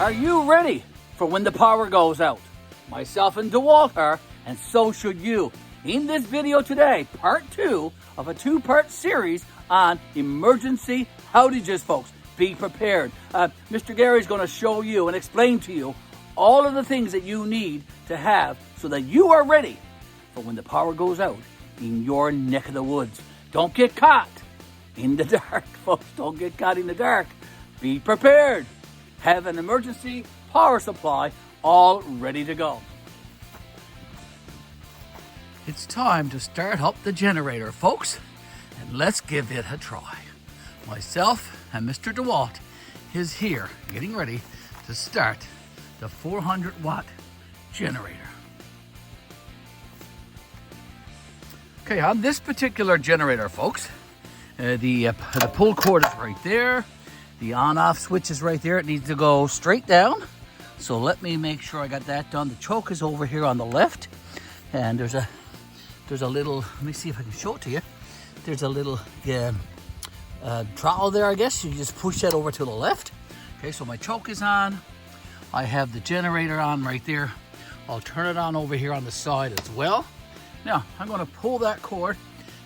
Are you ready for when the power goes out? Myself and DeWalt are, and so should you. In this video today, part 2 of a 2-part series on emergency outages, folks. Be prepared. Mr. Garry is going to show you and explain to you all of the things that you need to have so that you are ready for when the power goes out in your neck of the woods. Don't get caught in the dark, folks. Don't get caught in the dark. Be prepared. Have an emergency power supply all ready to go. It's time to start up the generator, folks, and let's give it a try. Myself and Mr. DeWalt is here getting ready to start the 400-watt generator. Okay, on this particular generator, folks, the pull cord is right there. The on-off switch is right there. It needs to go straight down. So let me make sure I got that done. The choke is over here on the left. And there's a little, let me see if I can show it to you. There's a little throttle there, I guess. You just push that over to the left. Okay, so my choke is on. I have the generator on right there. I'll turn it on over here on the side as well. Now, I'm gonna pull that cord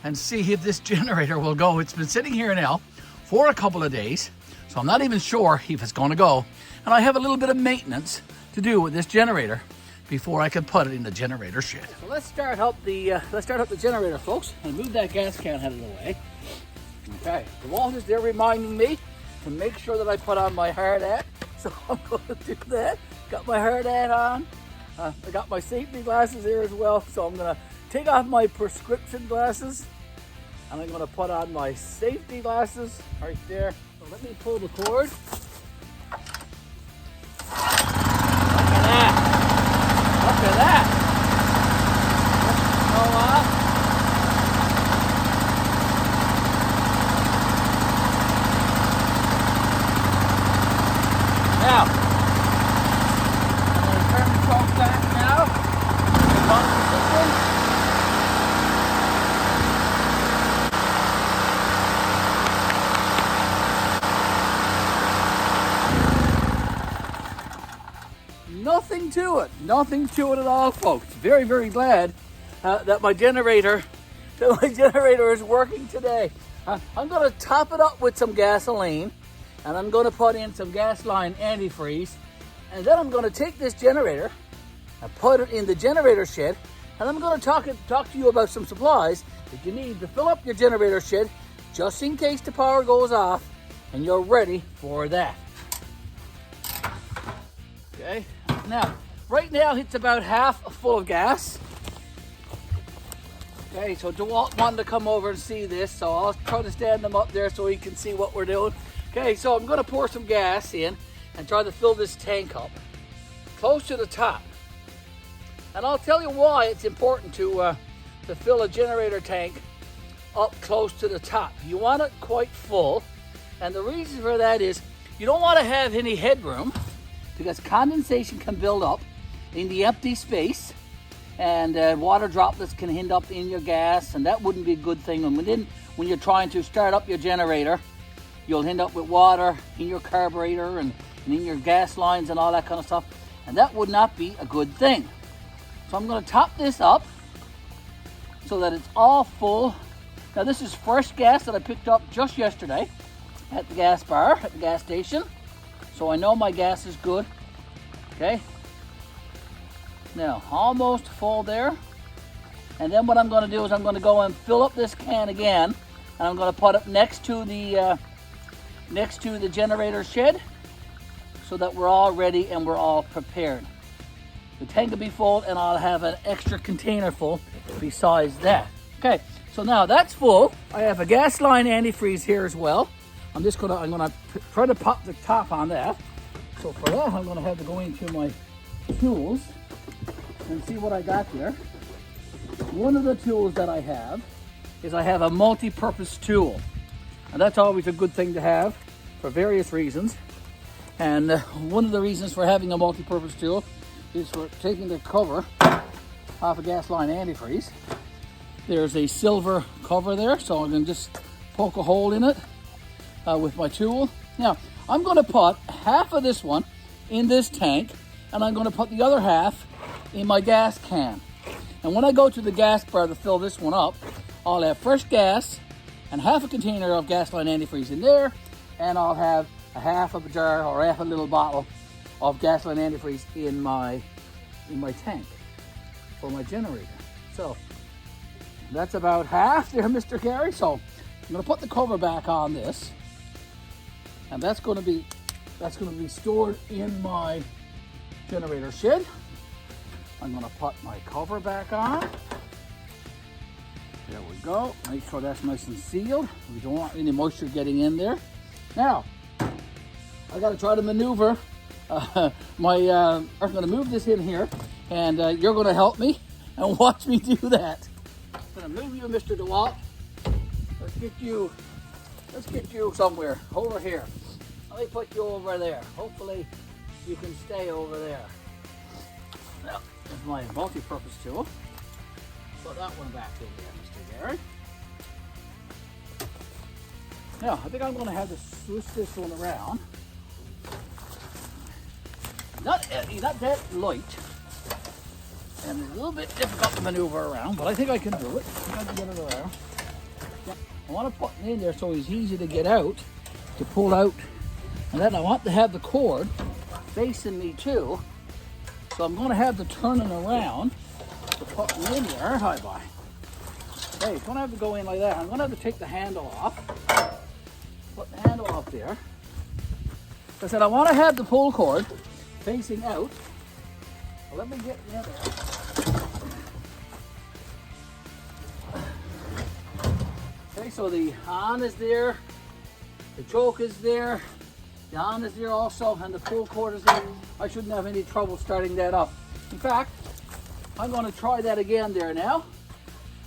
and see if this generator will go. It's been sitting here now for a couple of days. So I'm not even sure if it's going to go. And I have a little bit of maintenance to do with this generator before I can put it in the generator shed. So let's start up the generator, folks, and move that gas can out of the way. Okay, the wall is there reminding me to make sure that I put on my hard hat. So I'm going to do that. Got my hard hat on. I got my safety glasses here as well. So I'm going to take off my prescription glasses and I'm going to put on my safety glasses right there. So let me pull the cord. Look at that. Go off. Now, I'm going to turn the choke back now. Put on the system. Nothing to it at all, folks. Very, very glad that my generator is working today. I'm going to top it up with some gasoline, and I'm going to put in some gas line antifreeze, and then I'm going to take this generator and put it in the generator shed, and I'm going to talk to you about some supplies that you need to fill up your generator shed just in case the power goes off and you're ready for that. Okay, now right now it's about half full of gas. Okay, so DeWalt wanted to come over and see this, so I'll try to stand them up there so he can see what we're doing. Okay, so I'm going to pour some gas in and try to fill this tank up close to the top. And I'll tell you why it's important to fill a generator tank up close to the top. You want it quite full, and the reason for that is you don't want to have any headroom because condensation can build up in the empty space, and water droplets can end up in your gas, and that wouldn't be a good thing. And when you're trying to start up your generator, you'll end up with water in your carburetor and in your gas lines and all that kind of stuff, and that would not be a good thing. So I'm going to top this up so that it's all full. Now this is fresh gas that I picked up just yesterday at the gas bar, at the gas station. So I know my gas is good. Okay. Now, almost full there. And then what I'm going to do is I'm going to go and fill up this can again, and I'm going to put it next to the generator shed so that we're all ready and we're all prepared. The tank will be full, and I'll have an extra container full besides that. Okay, so now that's full. I have a gas line antifreeze here as well. I'm gonna try to pop the top on that. So for that, I'm gonna have to go into my tools and see what I got there. One of the tools that I have is I have a multi-purpose tool. And that's always a good thing to have for various reasons. And one of the reasons for having a multi-purpose tool is for taking the cover off a gas line antifreeze. There's a silver cover there, so I'm gonna just poke a hole in it with my tool. Now, I'm going to put half of this one in this tank, and I'm going to put the other half in my gas can. And when I go to the gas bar to fill this one up, I'll have fresh gas and half a container of gasoline antifreeze in there, and I'll have a half of a jar or half a little bottle of gasoline antifreeze in my tank for my generator. So that's about half there, Mr. Garry. So I'm going to put the cover back on this, and that's going to be stored in my generator shed. I'm going to put my cover back on. There we go. Make sure that's nice and sealed. We don't want any moisture getting in there. Now, I got to try to maneuver. I'm going to move this in here, and you're going to help me and watch me do that. I'm going to move you, Mr. DeWalt. Let's get you somewhere over here. Let me put you over there. Hopefully, you can stay over there. Now, there's my multi-purpose tool. Put that one back in there, Mr. Garry. Now, I think I'm going to have to switch this one around. Not that light, and it's a little bit difficult to maneuver around, but I think I can do it. I can get it around. Yeah, I want to put it in there so it's easy to get out, to pull out, and then I want to have the cord facing me too. So I'm going to have to turn it around to put it in there. Hi, bye. Okay, it's going to have to go in like that. I'm going to have to take the handle off. Put the handle off there. I said I want to have the pull cord facing out. Well, let me get in there. Okay, so the on is there, the choke is there, the on is there also, and the pull cord is there. I shouldn't have any trouble starting that up. In fact, I'm going to try that again there now.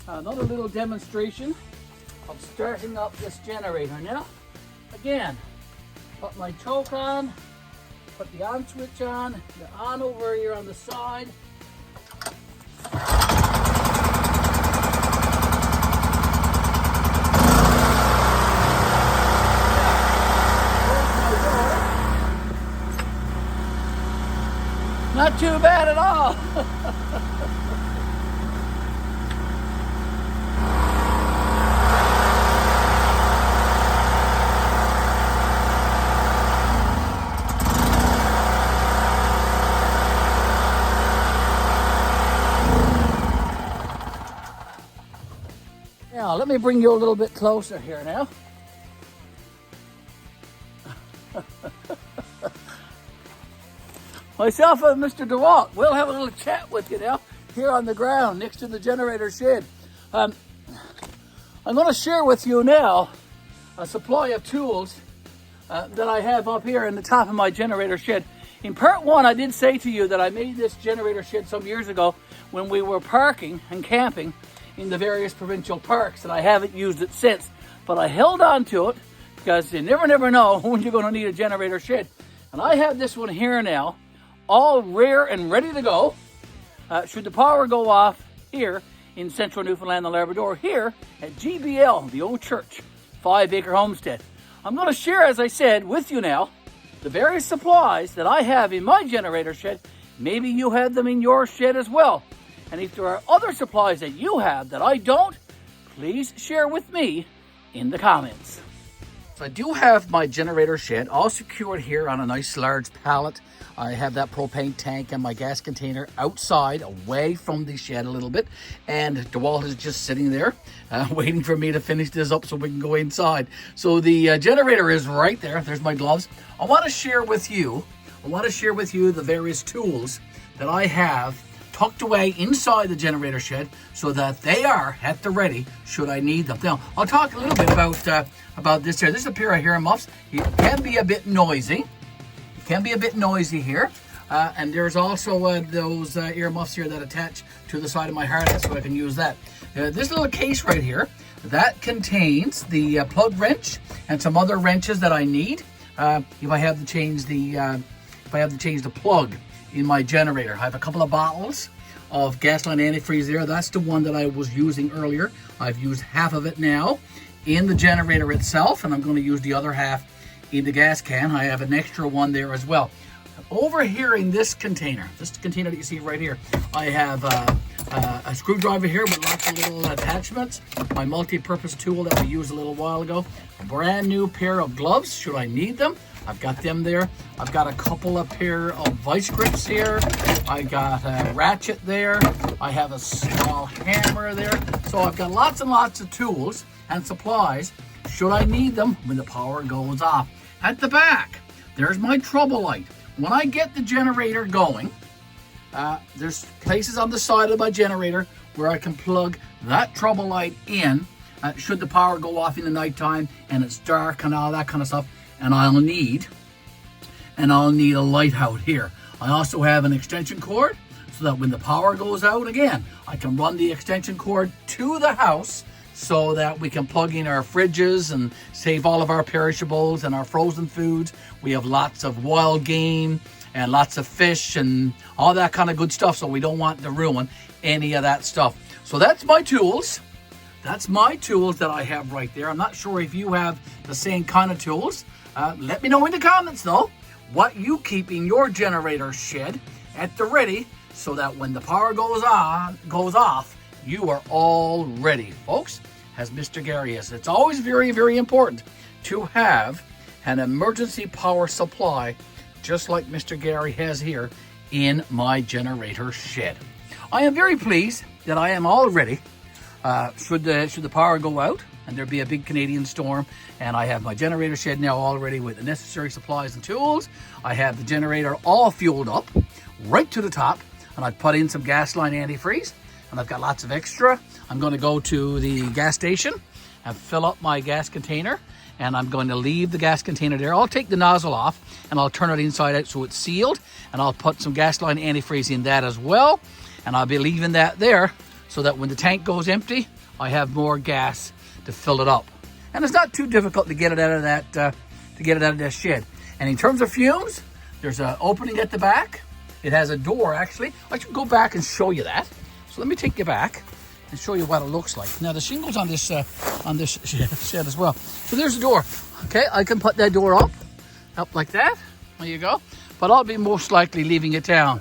Another little demonstration of starting up this generator now. Again, put my choke on, put the on switch on, the on over here on the side. Not too bad at all. Now, let me bring you a little bit closer here now. Myself and Mr. DeWalt, we'll have a little chat with you now here on the ground next to the generator shed. I'm going to share with you now a supply of tools that I have up here in the top of my generator shed. In part one, I did say to you that I made this generator shed some years ago when we were parking and camping in the various provincial parks, and I haven't used it since. But I held on to it because you never know when you're going to need a generator shed. And I have this one here now, all rare and ready to go. Should the power go off here in central Newfoundland and Labrador, here at GBL, the old church, 5-acre homestead. I'm going to share, as I said, with you now, the various supplies that I have in my generator shed. Maybe you have them in your shed as well. And if there are other supplies that you have that I don't, please share with me in the comments. So I do have my generator shed all secured here on a nice large pallet. I have that propane tank and my gas container outside, away from the shed a little bit. And DeWalt is just sitting there waiting for me to finish this up so we can go inside. So the generator is right there. There's my gloves. I want to share with you the various tools that I have tucked away inside the generator shed so that they are at the ready should I need them. Now, I'll talk a little bit about this here. This is a pair of ear muffs. It can be a bit noisy. Here. And there's also those ear muffs here that attach to the side of my harness, so I can use that. This little case right here, that contains the plug wrench and some other wrenches that I need if I have to change the plug in my generator. I have a couple of bottles of gasoline antifreeze there. That's the one that I was using earlier. I've used half of it now in the generator itself, and I'm going to use the other half in the gas can. I have an extra one there as well. over here in this container that you see right here, I have a screwdriver here with lots of little attachments, my multi-purpose tool that we used a little while ago, a brand new pair of gloves should I need them. I've got them there. I've got a couple of pair of vice grips here. I got a ratchet there. I have a small hammer there. So I've got lots and lots of tools and supplies should I need them when the power goes off. At the back, there's my trouble light. When I get the generator going, there's places on the side of my generator where I can plug that trouble light in should the power go off in the nighttime and it's dark and all that kind of stuff. And I'll need a light out here. I also have an extension cord so that when the power goes out again, I can run the extension cord to the house so that we can plug in our fridges and save all of our perishables and our frozen foods. We have lots of wild game and lots of fish and all that kind of good stuff, so we don't want to ruin any of that stuff. So that's my tools. That's my tools that I have right there. I'm not sure if you have the same kind of tools. Let me know in the comments though what you keep in your generator shed at the ready so that when the power goes off, you are all ready, folks, as Mr. Garry is. It's always very, very important to have an emergency power supply just like Mr. Garry has here in my generator shed. I am very pleased that I am all ready should the power go out and there be a big Canadian storm, and I have my generator shed now all ready with the necessary supplies and tools. I have the generator all fueled up right to the top, and I've put in some gas line antifreeze, and I've got lots of extra. I'm going to go to the gas station and fill up my gas container, and I'm going to leave the gas container there. I'll take the nozzle off and I'll turn it inside out so it's sealed, and I'll put some gas line antifreeze in that as well, and I'll be leaving that there so that when the tank goes empty, I have more gas to fill it up. And it's not too difficult to get it out of that shed. And in terms of fumes, there's an opening at the back. It has a door actually. I should go back and show you that. So let me take you back and show you what it looks like. Now the shingles on this shed as well. So there's the door. Okay, I can put that door up like that. There you go. But I'll be most likely leaving it down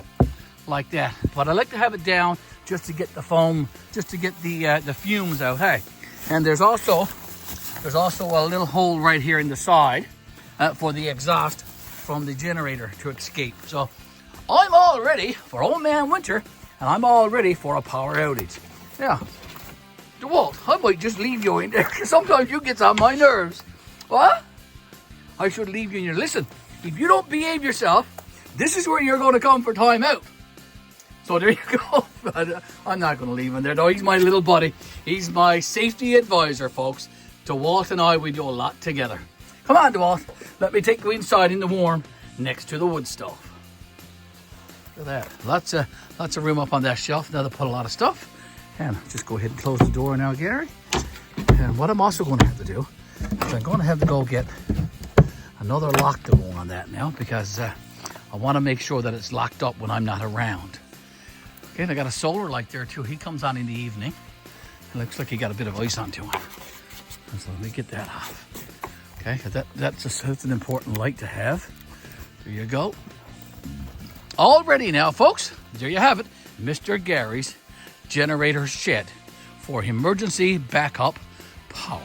like that. But I like to have it down just to get the foam, just to get the fumes out. Hey. And there's also a little hole right here in the side for the exhaust from the generator to escape. So I'm all ready for old man winter, and I'm all ready for a power outage. Yeah, DeWalt, I might just leave you in there because sometimes you get on my nerves. What? I should leave you in here. Listen, if you don't behave yourself, this is where you're going to come for time out. So there you go. I'm not going to leave him there, though. He's my little buddy. He's my safety advisor, folks. DeWalt and I, we do a lot together. Come on, DeWalt. Let me take you inside in the warm next to the wood stove. Look at that. Lots of room up on that shelf now to put a lot of stuff. And just go ahead and close the door now, Garry. And what I'm also going to have to do is I'm going to have to go get another lock to go on that now because I want to make sure that it's locked up when I'm not around. Okay, and I got a solar light there too. He comes on in the evening. It looks like he got a bit of ice onto him. So let me get that off. Okay, that's an important light to have. There you go. All ready now, folks. There you have it. Mr. Garry's generator shed for emergency backup power.